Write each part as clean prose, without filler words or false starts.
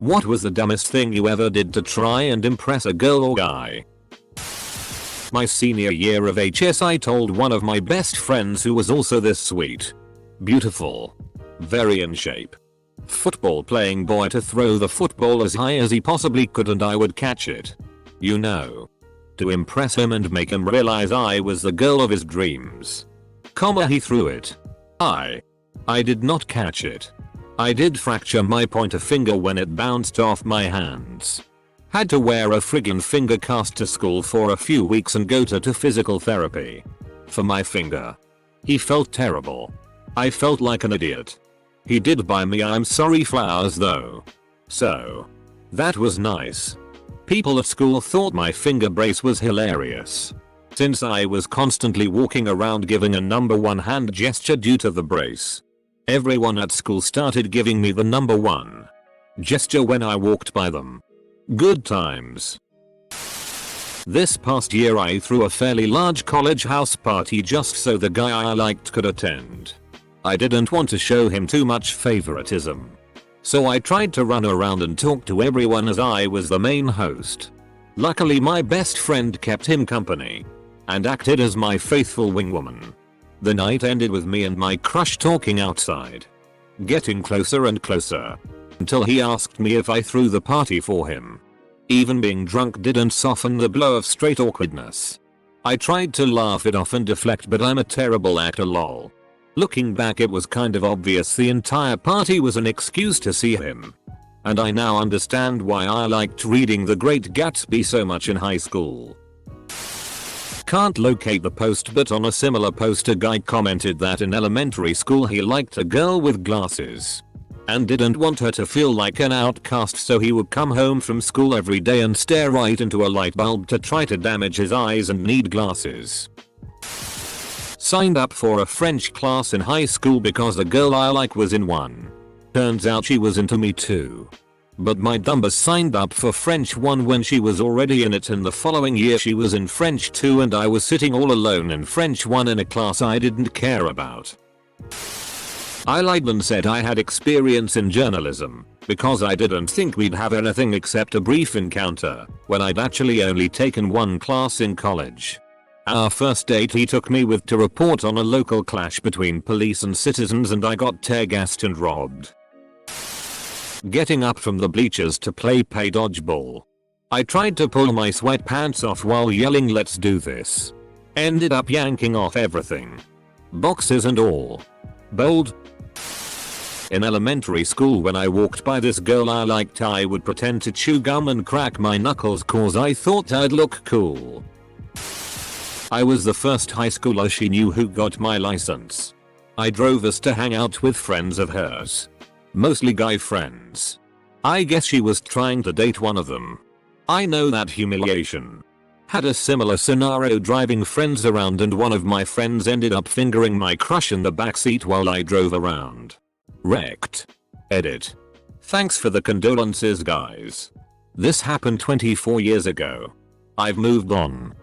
What was the dumbest thing you ever did to try and impress a girl or guy? My senior year of HS, I told one of my best friends, who was also this sweet, beautiful, very in shape, football playing boy, to throw the football as high as he possibly could and I would catch it. You know, to impress him and make him realize I was the girl of his dreams. He threw it. I did not catch it. I did fracture my pointer finger when it bounced off my hands. Had to wear a friggin' finger cast to school for a few weeks and go to physical therapy for my finger. He felt terrible. I felt like an idiot. He did buy me "I'm sorry" flowers though. So that was nice. People at school thought my finger brace was hilarious, since I was constantly walking around giving a number one hand gesture due to the brace. Everyone at school started giving me the number one gesture when I walked by them. Good times. This past year I threw a fairly large college house party just so the guy I liked could attend. I didn't want to show him too much favoritism, so I tried to run around and talk to everyone as I was the main host. Luckily my best friend kept him company and acted as my faithful wingwoman. The night ended with me and my crush talking outside, getting closer and closer, until he asked me if I threw the party for him. Even being drunk didn't soften the blow of straight awkwardness. I tried to laugh it off and deflect, but I'm a terrible actor, lol. Looking back, it was kind of obvious the entire party was an excuse to see him. And I now understand why I liked reading The Great Gatsby so much in high school. Can't locate the post, but on a similar post a guy commented that in elementary school he liked a girl with glasses and didn't want her to feel like an outcast, so he would come home from school every day and stare right into a light bulb to try to damage his eyes and need glasses. Signed up for a French class in high school because the girl I like was in one. Turns out she was into me too. But my dumbass signed up for French 1 when she was already in it, and the following year she was in French 2 and I was sitting all alone in French 1 in a class I didn't care about. I lied and said I had experience in journalism because I didn't think we'd have anything except a brief encounter, when I'd actually only taken one class in college. Our first date he took me with to report on a local clash between police and citizens, and I got tear gassed and robbed. Getting up from the bleachers to play dodgeball. I tried to pull my sweatpants off while yelling "let's do this." Ended up yanking off everything, boxes and all. Bold. In elementary school, when I walked by this girl I liked, I would pretend to chew gum and crack my knuckles cause I thought I'd look cool. I was the first high schooler she knew who got my license. I drove us to hang out with friends of hers. Mostly guy friends. I guess she was trying to date one of them. I know that humiliation. Had a similar scenario driving friends around, and one of my friends ended up fingering my crush in the backseat while I drove around. Wrecked. Edit. Thanks for the condolences, guys. This happened 24 years ago. I've moved on.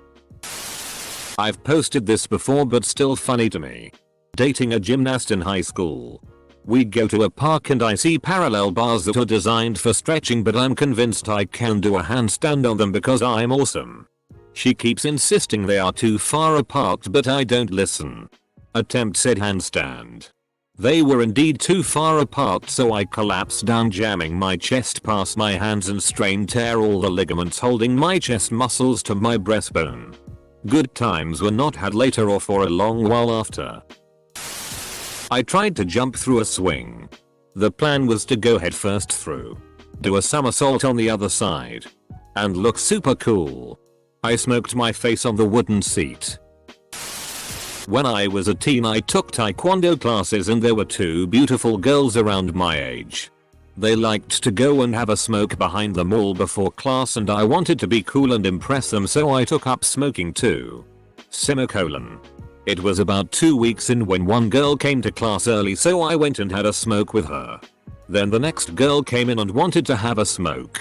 I've posted this before but still funny to me. Dating a gymnast in high school. We go to a park and I see parallel bars that are designed for stretching, but I'm convinced I can do a handstand on them because I'm awesome. She keeps insisting they are too far apart, but I don't listen. Attempt said handstand. They were indeed too far apart, so I collapsed down, jamming my chest past my hands and tear all the ligaments holding my chest muscles to my breastbone. Good times were not had later or for a long while after. I tried to jump through a swing. The plan was to go headfirst through, do a somersault on the other side, and look super cool. I smoked my face on the wooden seat. When I was a teen I took taekwondo classes and there were two beautiful girls around my age. They liked to go and have a smoke behind them all before class, and I wanted to be cool and impress them, so I took up smoking too. Semicolon. It was about 2 weeks in when one girl came to class early, so I went and had a smoke with her. Then the next girl came in and wanted to have a smoke,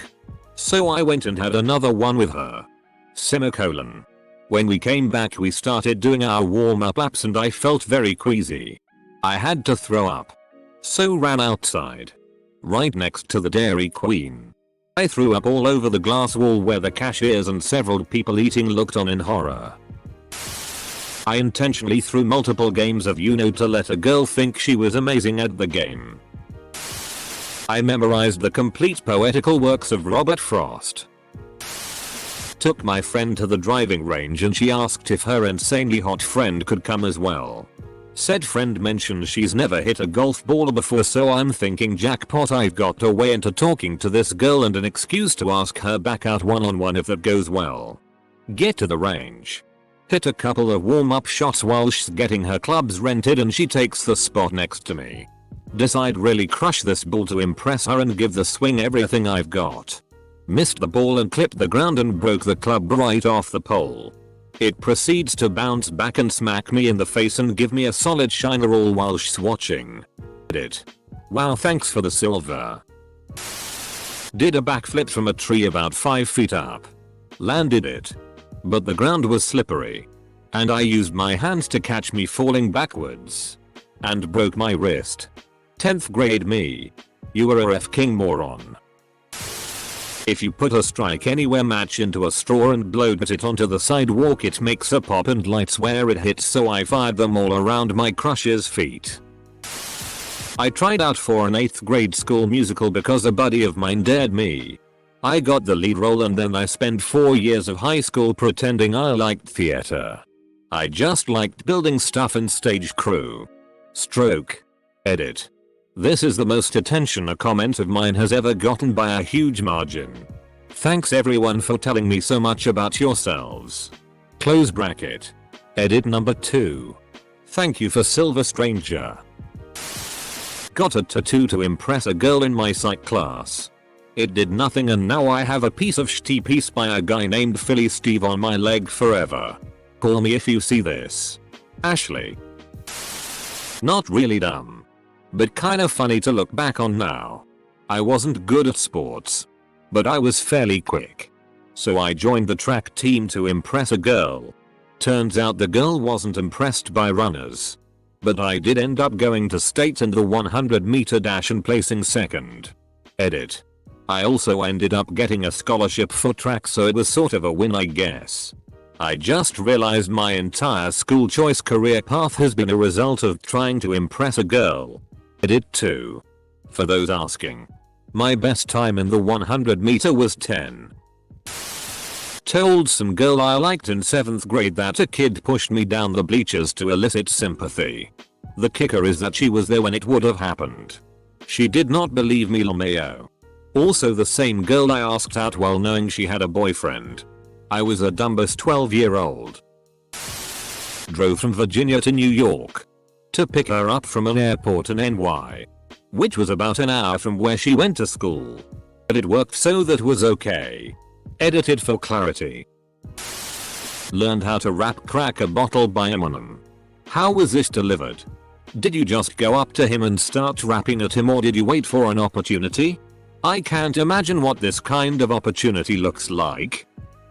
so I went and had another one with her. Semicolon. When we came back we started doing our warm-up laps and I felt very queasy. I had to throw up, so ran outside. right next to the Dairy Queen. I threw up all over the glass wall where the cashiers and several people eating looked on in horror. I intentionally threw multiple games of Uno to let a girl think she was amazing at the game. I memorized the complete poetical works of Robert Frost. Took my friend to the driving range and she asked if her insanely hot friend could come as well. Said friend mentioned she's never hit a golf ball before, so I'm thinking jackpot, I've got a way into talking to this girl and an excuse to ask her back out one-on-one if that goes well. Get to the range. Hit a couple of warm-up shots while she's getting her clubs rented and she takes the spot next to me. Decide really crush this ball to impress her and give the swing everything I've got. Missed the ball and clipped the ground and broke the club right off the pole. It proceeds to bounce back and smack me in the face and give me a solid shiner all while she's watching. Wow, thanks for the silver. Did a backflip from a tree about 5 feet up. Landed it. But the ground was slippery. And I used my hands to catch me falling backwards. And broke my wrist. 10th grade me. You were a f***ing moron. If you put a strike anywhere match into a straw and blowed it onto the sidewalk, it makes a pop and lights where it hits, so I fired them all around my crush's feet. I tried out for an 8th grade school musical because a buddy of mine dared me. I got the lead role and then I spent 4 years of high school pretending I liked theater. I just liked building stuff and stage crew. Stroke. Edit. This is the most attention a comment of mine has ever gotten by a huge margin. Thanks everyone for telling me so much about yourselves. Close bracket. Edit number 2. Thank you for Silver Stranger. Got a tattoo to impress a girl in my psych class. It did nothing and now I have a piece of shitty piece by a guy named Philly Steve on my leg forever. Call me if you see this. Ashley. Not really dumb. But kinda funny to look back on now. I wasn't good at sports. But I was fairly quick. So I joined the track team to impress a girl. Turns out the girl wasn't impressed by runners. But I did end up going to state in the 100-meter dash and placing second. Edit. I also ended up getting a scholarship for track, so it was sort of a win, I guess. I just realized my entire school choice career path has been a result of trying to impress a girl. Edit 2. For those asking. My best time in the 100 meter was 10. Told some girl I liked in 7th grade that a kid pushed me down the bleachers to elicit sympathy. The kicker is that she was there when it would have happened. She did not believe me, LMAO. Also the same girl I asked out while knowing she had a boyfriend. I was a dumbest 12-year-old. Drove from Virginia to New York. To pick her up from an airport in NY. Which was about an hour from where she went to school. But it worked, so that was okay. Edited for clarity. Learned how to wrap crack a bottle by Eminem. How was this delivered? Did you just go up to him and start rapping at him, or did you wait for an opportunity? I can't imagine what this kind of opportunity looks like.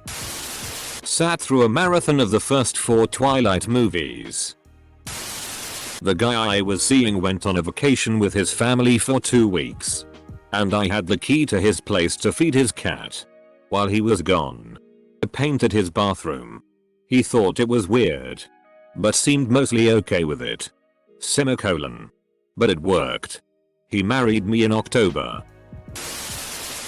Sat through a marathon of the first 4 Twilight movies. The guy I was seeing went on a vacation with his family for 2 weeks. And I had the key to his place to feed his cat. While he was gone, I painted his bathroom. He thought it was weird. But seemed mostly okay with it. Semicolon. But it worked. He married me in October.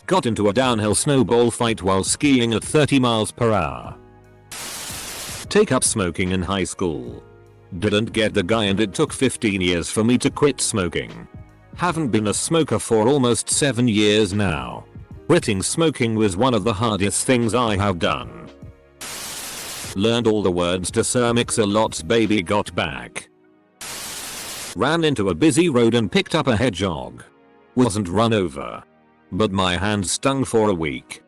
Got into a downhill snowball fight while skiing at 30 miles per hour. Take up smoking in high school. Didn't get the guy and it took 15 years for me to quit smoking. Haven't been a smoker for almost 7 years now. Quitting smoking was one of the hardest things I have done. Learned all the words to Sir Mix-a-Lot's Baby Got Back. Ran into a busy road and picked up a hedgehog. Wasn't run over. But my hand stung for a week.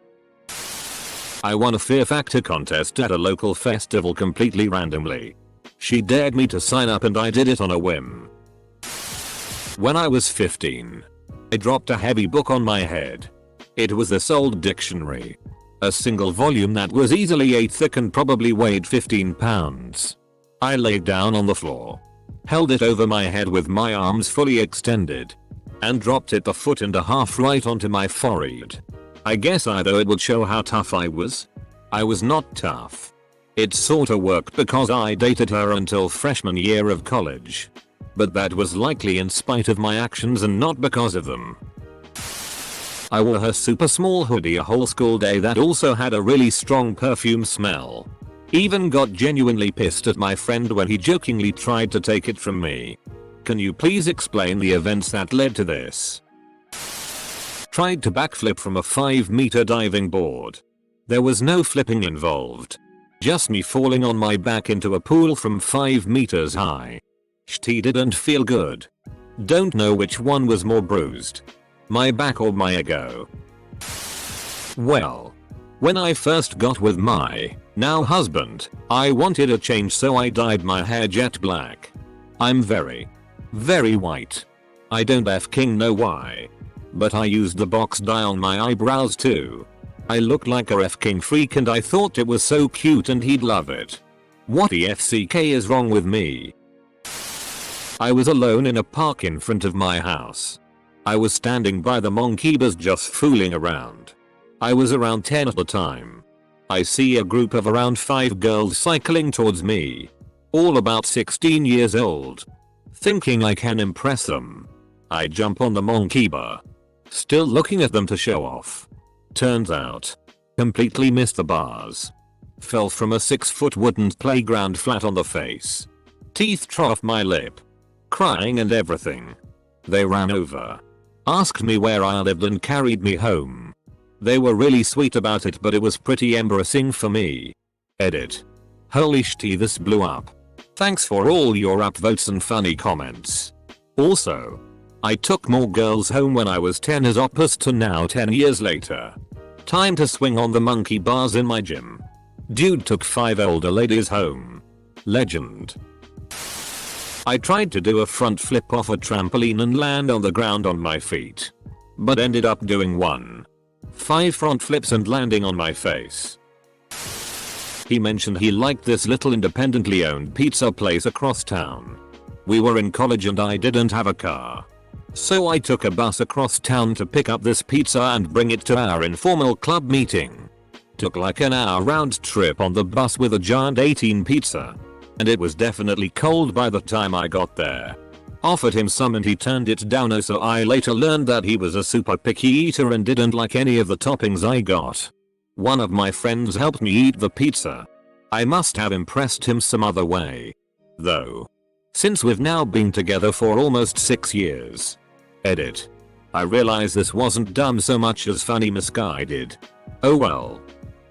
I won a Fear Factor contest at a local festival completely randomly. She dared me to sign up and I did it on a whim. When I was 15, I dropped a heavy book on my head. It was this old dictionary. A single volume that was easily 8 thick and probably weighed 15 pounds. I laid down on the floor. Held it over my head with my arms fully extended. and dropped it a foot and a half right onto my forehead. I guess either it would show how tough I was. I was not tough. It sorta worked because I dated her until freshman year of college. But that was likely in spite of my actions and not because of them. I wore her super small hoodie a whole school day that also had a really strong perfume smell. Even got genuinely pissed at my friend when he jokingly tried to take it from me. Can you please explain the events that led to this? Tried to backflip from a 5-meter diving board. There was no flipping involved. Just me falling on my back into a pool from 5 meters high. Shit didn't feel good. Don't know which one was more bruised. My back or my ego. Well, when I first got with my now husband, I wanted a change, so I dyed my hair jet black. I'm very white. I don't fking know why. But I used the box dye on my eyebrows too. I looked like a fking freak and I thought it was so cute and he'd love it. What the FCK is wrong with me? I was alone in a park in front of my house. I was standing by the monkey bars just fooling around. I was around 10 at the time. I see a group of around 5 girls cycling towards me. All about 16 years old. Thinking I can impress them, I jump on the monkey bar. Still looking at them to show off. Turns out, completely missed the bars. Fell from a 6-foot wooden playground flat on the face. Teeth tore off my lip. Crying and everything. They ran over. Asked me where I lived and carried me home. They were really sweet about it, but it was pretty embarrassing for me. Edit. Holy shit, this blew up. Thanks for all your upvotes and funny comments. Also, I took more girls home when I was 10 as opposed to now 10 years later. Time to swing on the monkey bars in my gym. Dude took 5 older ladies home. Legend. I tried to do a front flip off a trampoline and land on the ground on my feet. But ended up doing 5 front flips and landing on my face. He mentioned he liked this little independently owned pizza place across town. We were in college and I didn't have a car. So I took a bus across town to pick up this pizza and bring it to our informal club meeting. Took like an hour round trip on the bus with a giant 18 pizza. And it was definitely cold by the time I got there. Offered him some and he turned it down, so I later learned that he was a super picky eater and didn't like any of the toppings I got. One of my friends helped me eat the pizza. I must have impressed him some other way. Though. Since we've now been together for almost 6 years. Edit. I realize this wasn't dumb so much as funny misguided. Oh well.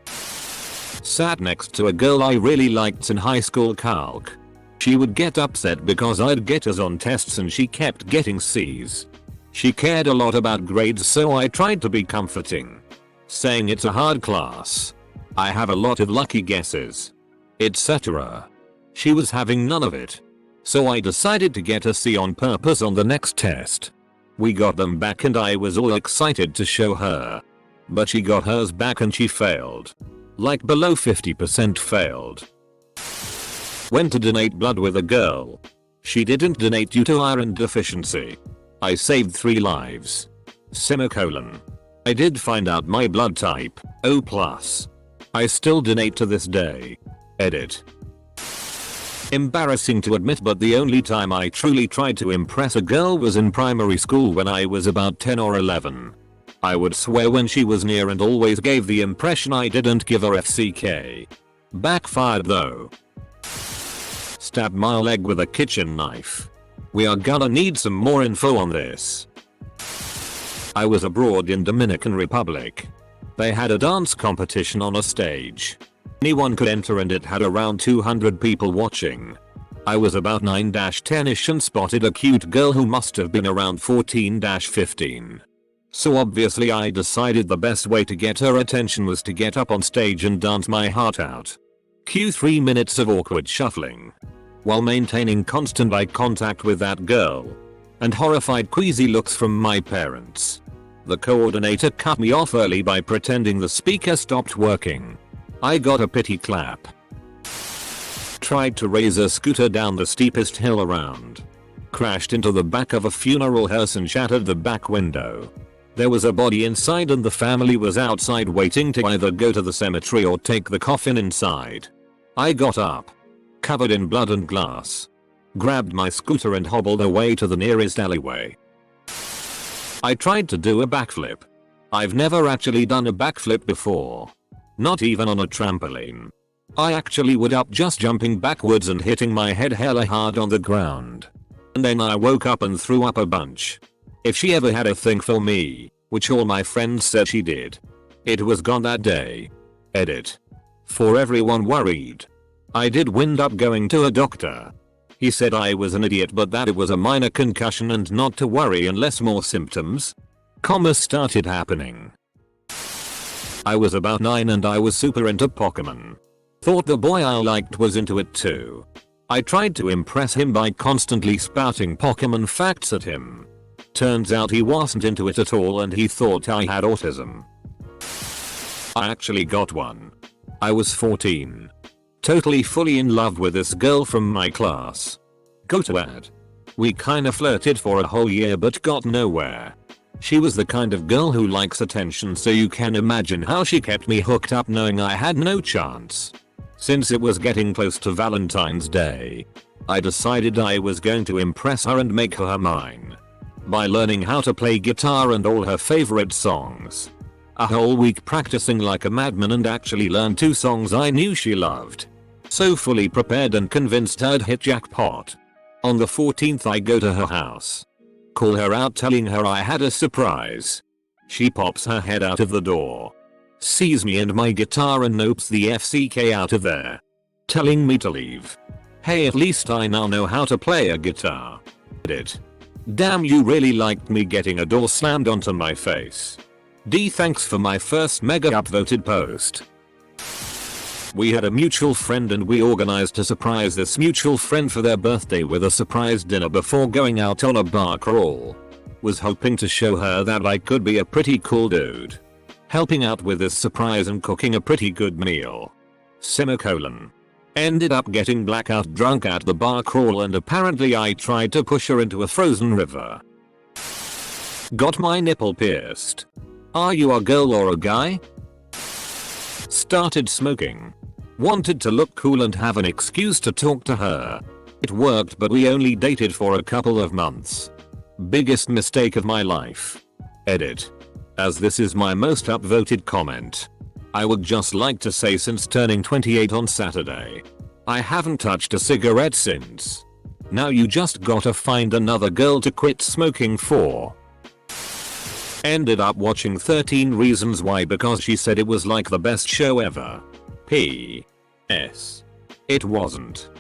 Sat next to a girl I really liked in high school calc. She would get upset because I'd get A's on tests and she kept getting C's. She cared a lot about grades, so I tried to be comforting. Saying it's a hard class. I have a lot of lucky guesses. Etc. She was having none of it. So I decided to get a C on purpose on the next test. We got them back and I was all excited to show her. But she got hers back and she failed. Like below 50% failed. Went to donate blood with a girl. She didn't donate due to iron deficiency. I saved 3 lives. Semicolon. I did find out my blood type, O+. I still donate to this day. Edit. Embarrassing to admit, but the only time I truly tried to impress a girl was in primary school when I was about 10 or 11. I would swear when she was near and always gave the impression I didn't give her FCK. Backfired though. Stabbed my leg with a kitchen knife. We are gonna need some more info on this. I was abroad in Dominican Republic. They had a dance competition on a stage. Anyone could enter and it had around 200 people watching. I was about 9-10ish and spotted a cute girl who must have been around 14-15. So obviously I decided the best way to get her attention was to get up on stage and dance my heart out. Cue 3 minutes of awkward shuffling. While maintaining constant eye contact with that girl. And horrified queasy looks from my parents. The coordinator cut me off early by pretending the speaker stopped working. I got a pity clap. Tried to raise a scooter down the steepest hill around. crashed into the back of a funeral hearse and shattered the back window. There was a body inside and the family was outside waiting to either go to the cemetery or take the coffin inside. I got up, covered in blood and glass, grabbed my scooter and hobbled away to the nearest alleyway. I tried to do a backflip. I've never actually done a backflip before. Not even on a trampoline. I actually would up just jumping backwards and hitting my head hella hard on the ground. And then I woke up and threw up a bunch. If she ever had a thing for me, which all my friends said she did, it was gone that day. Edit. For everyone worried, I did wind up going to a doctor. He said I was an idiot but that it was a minor concussion and not to worry unless more symptoms, started happening. I was about 9 and I was super into Pokemon. Thought the boy I liked was into it too. I tried to impress him by constantly spouting Pokemon facts at him. Turns out he wasn't into it at all and he thought I had autism. I actually got one. I was 14. Totally fully in love with this girl from my class. Go to add. We kinda flirted for a whole year but got nowhere. She was the kind of girl who likes attention, so you can imagine how she kept me hooked up knowing I had no chance. Since it was getting close to Valentine's Day, I decided I was going to impress her and make her mine. By learning how to play guitar and all her favorite songs. A whole week practicing like a madman and actually learned 2 songs I knew she loved. So fully prepared and convinced I'd hit jackpot. On the 14th I go to her house. Call her out telling her I had a surprise. She pops her head out of the door. Sees me and my guitar and nopes the FCK out of there. Telling me to leave. Hey, at least I now know how to play a guitar. Edit. Damn, you really liked me getting a door slammed onto my face. D, thanks for my first mega upvoted post. We had a mutual friend and we organized to surprise this mutual friend for their birthday with a surprise dinner before going out on a bar crawl. Was hoping to show her that I could be a pretty cool dude. Helping out with this surprise and cooking a pretty good meal. Semicolon. Ended up getting blackout drunk at the bar crawl and apparently I tried to push her into a frozen river. Got my nipple pierced. Are you a girl or a guy? Started smoking. Wanted to look cool and have an excuse to talk to her. It worked but we only dated for a couple of months. Biggest mistake of my life. Edit. As this is my most upvoted comment, I would just like to say since turning 28 on Saturday, I haven't touched a cigarette since. Now you just gotta find another girl to quit smoking for. Ended up watching 13 Reasons Why because she said it was like the best show ever. P.S. It wasn't.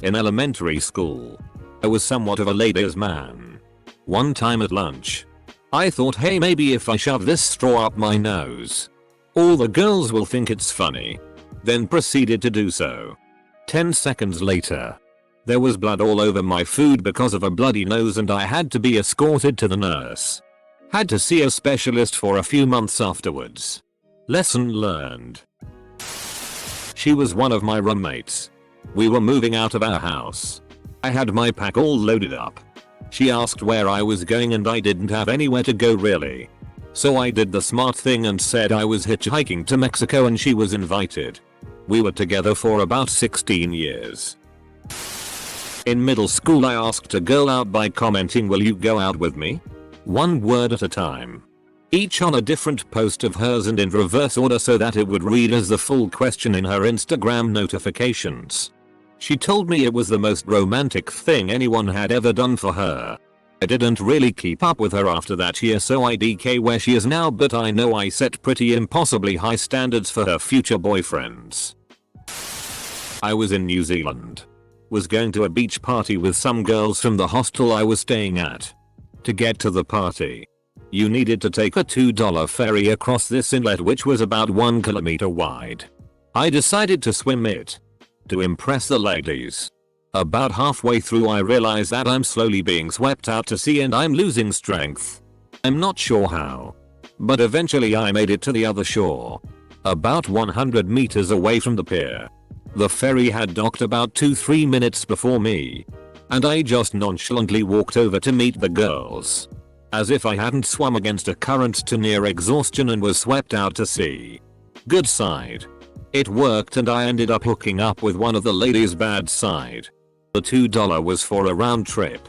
In elementary school, I was somewhat of a ladies' man. One time at lunch, I thought, hey, maybe if I shove this straw up my nose, all the girls will think it's funny. Then proceeded to do so. 10 seconds later, there was blood all over my food because of a bloody nose and I had to be escorted to the nurse. Had to see a specialist for a few months afterwards. Lesson learned. She was one of my roommates. We were moving out of our house. I had my pack all loaded up. She asked where I was going and I didn't have anywhere to go really. So I did the smart thing and said I was hitchhiking to Mexico and she was invited. We were together for about 16 years. In middle school I asked a girl out by commenting, will you go out with me? One word at a time. Each on a different post of hers and in reverse order so that it would read as the full question in her Instagram notifications. She told me it was the most romantic thing anyone had ever done for her. I didn't really keep up with her after that year, so I DK where she is now, but I know I set pretty impossibly high standards for her future boyfriends. I was in New Zealand. Was going to a beach party with some girls from the hostel I was staying at. To get to the party, you needed to take a $2 ferry across this inlet which was about 1 kilometer wide. I decided to swim it. To impress the ladies. About halfway through I realize that I'm slowly being swept out to sea and I'm losing strength. I'm not sure how. But eventually I made it to the other shore. About 100 meters away from the pier. The ferry had docked about 2-3 minutes before me. and I just nonchalantly walked over to meet the girls. As if I hadn't swum against a current to near exhaustion and was swept out to sea. Good side. It worked and I ended up hooking up with one of the ladies. Bad side. The $2 was for a round trip.